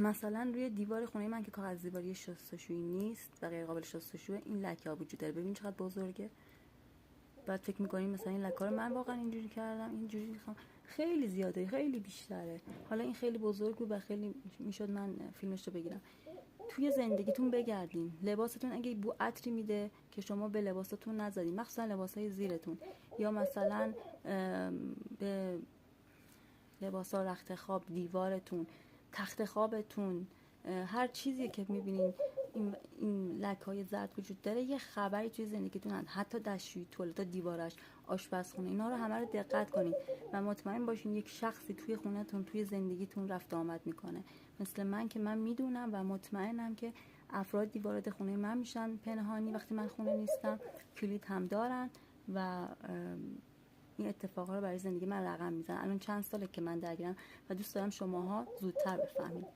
مثلا روی دیوار خونه من که کاغذ دیواری شستشویی نیست و غیر قابل شستشویه، این لکه ها وجود داره. ببین چقدر بزرگه. بعد فکر می‌کنین مثلا این لکه رو من واقعا اینجوری کردم، اینجوری می‌خوام. خیلی زیاده، خیلی بیشتره. حالا این خیلی بزرگ بود و خیلی میشد من فیلمش رو بگیرم. توی زندگیتون بگردین، لباستون اگه بو عطری میده که شما به لباستون نزدین، مخصوصا لباسای زیرتون، یا مثلا به لباسا رخت خواب، دیوارتون، تخت خوابتون، هر چیزی که میبینین این لکه‌های زرد وجود داره، یه خبری توی زندگیتون هست. حتی دستشویی، توالت، دیوارش، آشپزخونه، اینا رو همه رو دقت کنین و مطمئن باشین یک شخصی توی خونه‌تون، توی زندگیتون رفت آمد میکنه. مثل من که من میدونم و مطمئنم که افرادی وارد خونه من میشن پنهانی وقتی من خونه نیستم، کلید هم دارن و این اتفاقا رو برای زندگی من رقم میزنن. الان چند ساله که من درگیرم و دوست دارم شماها زودتر بفهمید.